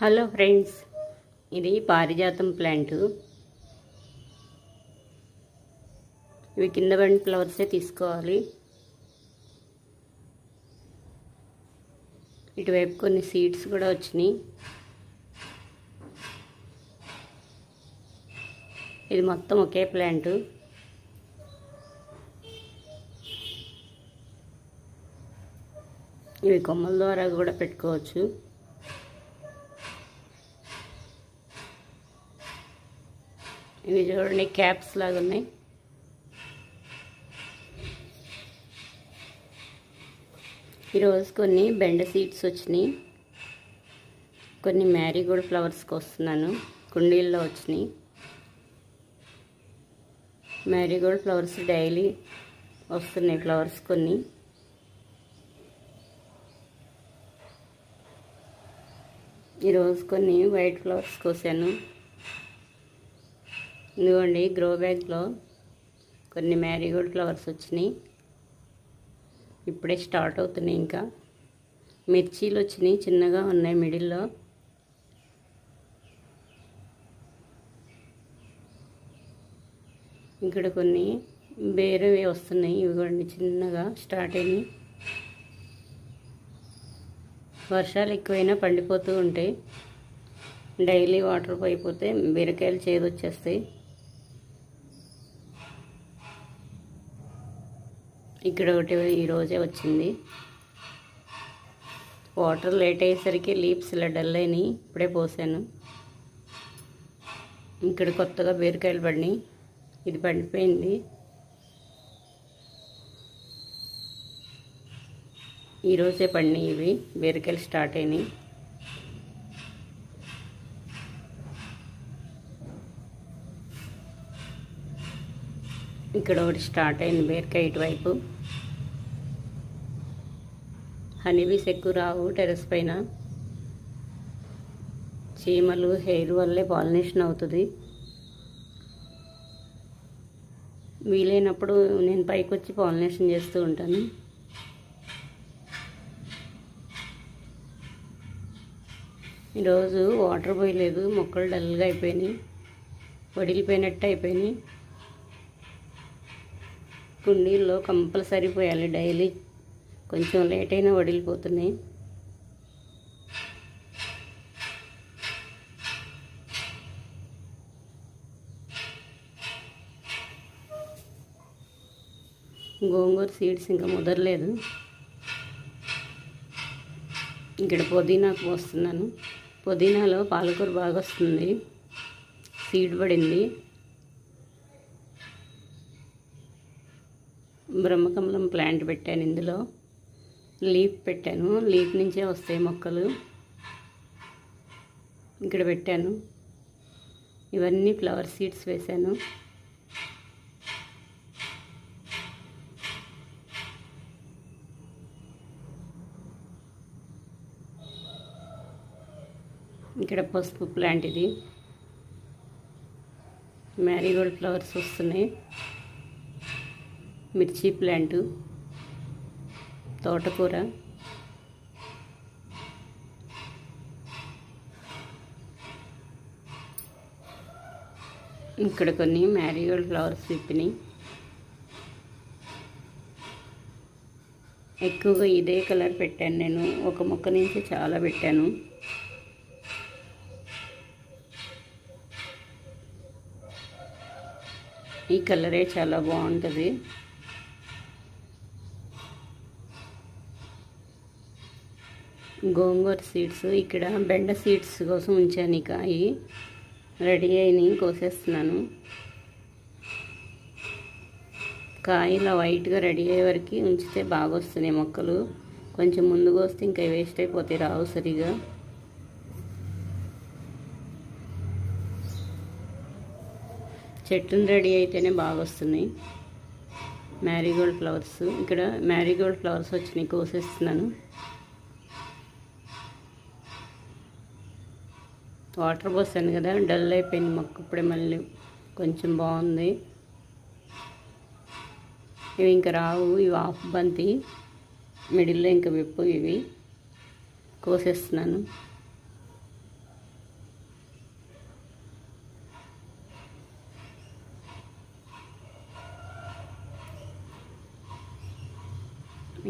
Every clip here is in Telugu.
హలో ఫ్రెండ్స్, ఇది పారిజాతం ప్లాంట్. ఇవి కింద పడిన ఫ్లవర్సే తీసుకోవాలి. ఇటువైపు కొన్ని సీడ్స్ కూడా వచ్చినాయి. ఇది మొత్తం ఒకే ప్లాంట్. ఇవి కొమ్మల ద్వారా కూడా పెట్టుకోవచ్చు. ఇవి చూడండి, క్యాప్స్ లాగా ఉన్నాయి. ఈరోజు కొన్ని బెండ సీడ్స్ వచ్చినాయి, కొన్ని మ్యారీగోల్డ్ ఫ్లవర్స్కి వస్తున్నాను. కుండీల్లో వచ్చినాయి మ్యారీగోల్డ్ ఫ్లవర్స్. డైలీ వస్తున్నాయి ఫ్లవర్స్ కొన్ని. ఈరోజు కొన్ని వైట్ ఫ్లవర్స్ కోసాను. ఇదిగోండి, గ్రో బ్యాగ్లో కొన్ని మ్యారీగోల్డ్ ఫ్లవర్స్ వచ్చినాయి. ఇప్పుడే స్టార్ట్ అవుతున్నాయి. ఇంకా మిర్చీలు వచ్చినాయి, చిన్నగా ఉన్నాయి మిడిల్లో. ఇక్కడ కొన్ని వేరేవి వస్తున్నాయి. ఇవిగోండి, చిన్నగా స్టార్ట్ అయినాయి. వర్షాలు ఎక్కువైనా పండిపోతూ ఉంటాయి. డైలీ వాటర్ పోయిపోతే బీరకాయలు చేదొచ్చేస్తాయి. ఇక్కడ ఒకటి ఈరోజే వచ్చింది. వాటర్ లేట్ అయ్యేసరికి లీవ్స్ ఇలా డల్ అయినాయి. ఇప్పుడే పోసాను. ఇక్కడ కొత్తగా బీరకాయలు పడినాయి. ఇది పండిపోయింది. ఈరోజే పడినాయి ఇవి. బీరకాయలు స్టార్ట్ అయినాయి. ఇక్కడ ఒకటి స్టార్ట్ అయింది బీరకాయ ఇటువైపు. హనీబీస్ ఎక్కువ రావు టెర్రస్ పైన. చీమలు, హెయిర్ వల్లే పాలినేషన్ అవుతుంది. వీలైనప్పుడు నేను పైకి వచ్చి పాలినేషన్ చేస్తూ ఉంటాను. ఈరోజు వాటర్ పోయలేదు. మొక్కలు డల్గా అయిపోయినాయి, వడిలిపోయినట్టు అయిపోయినాయి. కుండీల్లో కంపల్సరీ పోయాలి డైలీ. కొంచెం లేట్ అయినా వడిలిపోతున్నాయి. గోంగూర సీడ్స్ ఇంకా ముదరలేదు. ఇక్కడ పుదీనాకు పోస్తున్నాను. పుదీనాలో పాలకూర బాగా వస్తుంది. సీడ్ పడింది. బ్రహ్మకమలం ప్లాంట్ పెట్టాను. ఇందులో లీఫ్ పెట్టాను. లీఫ్ నుంచే వస్తాయి మొక్కలు. ఇక్కడ పెట్టాను. ఇవన్నీ ఫ్లవర్ సీడ్స్ వేశాను. ఇక్కడ పసుపు ప్లాంట్. ఇది మ్యారీగోల్డ్ ఫ్లవర్స్ వస్తున్నాయి. మిర్చి ప్లాంటు, తోటకూర, ఇక్కడ కొన్ని మ్యారీగోల్డ్ ఫ్లవర్స్ విప్పినాయి. ఎక్కువగా ఇదే కలర్ పెట్టాను నేను. ఒక మొక్క నుంచి చాలా పెట్టాను. ఈ కలరే చాలా బాగుంటుంది. గోంగూర సీడ్స్ ఇక్కడ బెండ సీడ్స్ కోసం ఉంచాను. ఈ కాయ రెడీ అయినాయి, కోసేస్తున్నాను. కాయలా వైట్గా రెడీ అయ్యే వరకు ఉంచితే బాగా వస్తున్నాయి మొక్కలు. కొంచెం ముందుకు వస్తే ఇంకా వేస్ట్ అయిపోతాయి, రావు సరిగా. చెట్లు రెడీ అయితేనే బాగా వస్తున్నాయి మ్యారీగోల్డ్ ఫ్లవర్స్. ఇక్కడ మ్యారీగోల్డ్ ఫ్లవర్స్ వచ్చినాయి, కోసేస్తున్నాను. వాటర్ పోసాను కదా, డల్ అయిపోయింది మొక్క. ఇప్పుడే మళ్ళీ కొంచెం బాగుంది. ఇవి ఇంకా రావు. ఇవి హాఫ్ బంతి, మిడిల్లో ఇంకా విప్పు. ఇవి కోసేస్తున్నాను.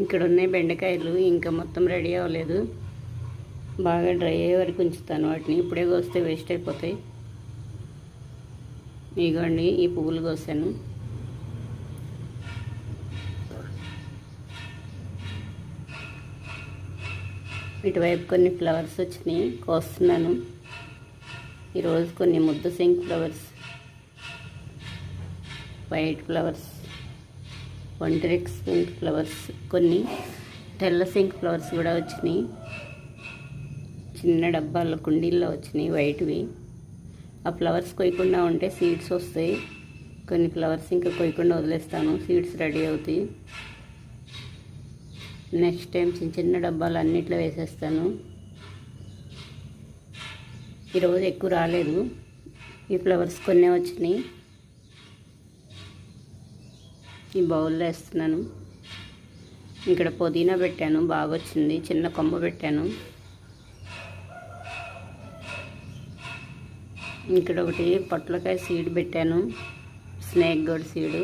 ఇక్కడ ఉన్నాయి బెండకాయలు ఇంకా మొత్తం రెడీ అవ్వలేదు. బాగా డ్రై అయ్యే వరకు ఉంచుతాను వాటిని. ఇప్పుడే కోస్తే వేస్ట్ అయిపోతాయి. ఇగోండి ఈ పువ్వులు కోసాను. ఇటువైపు కొన్ని ఫ్లవర్స్ వచ్చినాయి, కోస్తున్నాను. ఈరోజు కొన్ని ముద్ద సింక్ ఫ్లవర్స్, వైట్ ఫ్లవర్స్, ఒంటరిక్స్ సింక్ ఫ్లవర్స్, కొన్ని తెల్ల సింక్ ఫ్లవర్స్ కూడా వచ్చినాయి. చిన్న డబ్బాల్లో కుండీల్లో వచ్చినాయి వైట్వి. ఆ ఫ్లవర్స్ కొయ్యకుండా ఉంటే సీడ్స్ వస్తాయి. కొన్ని ఫ్లవర్స్ ఇంకా కొయ్యకుండా వదిలేస్తాను, సీడ్స్ రెడీ అవుతాయి. నెక్స్ట్ టైం చిన్న చిన్న డబ్బాలు అన్నిట్లో వేసేస్తాను. ఈరోజు ఎక్కువ రాలేదు, ఈ ఫ్లవర్స్ కొన్ని వచ్చినాయి. ఈ బౌల్లో వేస్తున్నాను. ఇక్కడ పుదీనా పెట్టాను, బాగా వచ్చింది. చిన్న కొమ్మ పెట్టాను. ఇక్కడ ఒకటి పొట్లకాయ సీడ్ పెట్టాను, స్నేక్ గోడ్ సీడు.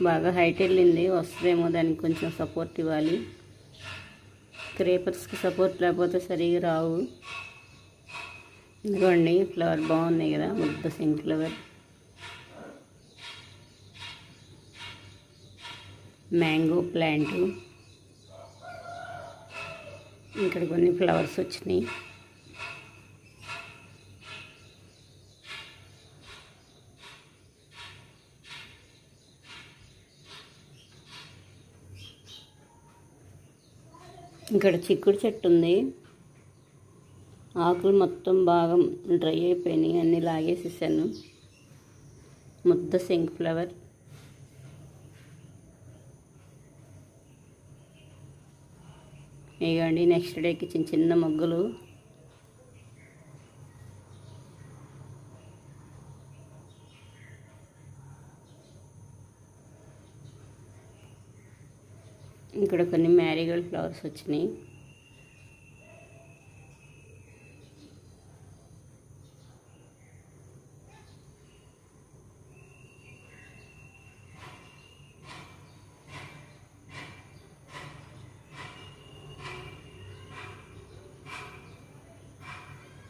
బాగా హైట్ వెళ్ళింది, వస్తుందేమో, దానికి కొంచెం సపోర్ట్ ఇవ్వాలి. క్రేపర్స్కి సపోర్ట్ లేకపోతే సరిగా రావు. ఇదిగోండి ఫ్లవర్ బాగున్నాయి కదా, ముద్ద సింక్ ఫ్లవర్. Mango plant. ఇక్కడ కొన్ని ఫ్లవర్స్ వచ్చినాయి. ఇక్కడ చిక్కుడు చెట్టు ఉంది. ఆకులు మొత్తం బాగా డ్రై అయిపోయినాయి, అన్నీ లాగేసేసాను. ముద్ద సింక్ ఫ్లవర్. ఇగండి నెక్స్ట్ డేకి చిన్న చిన్న మొగ్గలు. ఇక్కడ కొన్ని మ్యారీగోల్డ్ ఫ్లవర్స్ వచ్చినాయి.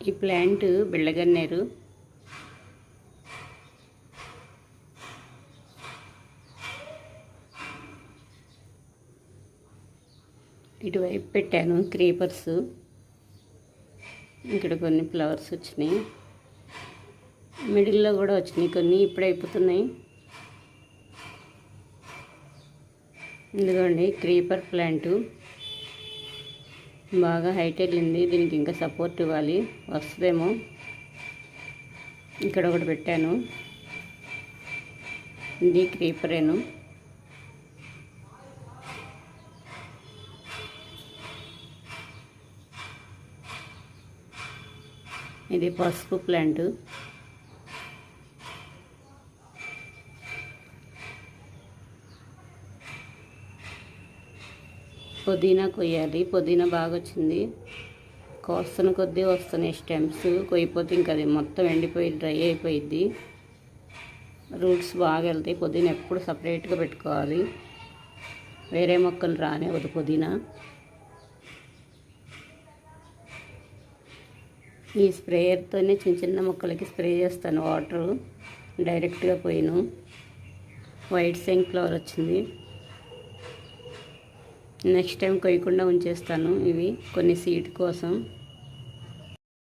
ఈ ప్లాంట్ బిళ్ళగన్నేరు. ఇటువైపు పెట్టాను క్రీపర్స్. ఇక్కడ కొన్ని ఫ్లవర్స్ వచ్చినాయి, మిడిల్లో కూడా వచ్చినాయి కొన్ని, ఇప్పుడు అయిపోతున్నాయి. ఇదిగోండి క్రీపర్ ప్లాంటు, బాగా హైట్ వెళ్ళింది. దీనికి ఇంకా సపోర్ట్ ఇవ్వాలి, వస్తుందేమో. ఇక్కడ ఒకటి పెట్టాను, ఇది క్రీపరేను. ఇది పసుపు ప్లాంట్. పుదీనా కొయ్యాలి, పుదీనా బాగా వచ్చింది. కోస్తున్న కొద్దీ వస్తున్నాయి స్టెమ్స్. కొయ్యిపోతే ఇంకా అది మొత్తం ఎండిపోయి డ్రై అయిపోయిద్ది. రూట్స్ బాగా వెళ్తాయి. పుదీనా ఎప్పుడు సపరేట్గా పెట్టుకోవాలి, వేరే మొక్కలు రానివ్వదు పుదీనా. ఈ స్ప్రేయర్తోనే చిన్న చిన్న మొక్కలకి స్ప్రే చేస్తాను, వాటరు డైరెక్ట్గా పోయిను. వైట్ సింక్ ఫ్లవర్ వచ్చింది. నెక్స్ట్ టైం కొయ్యకుండా ఉంచేస్తాను ఇవి కొన్ని సీడ్ కోసం.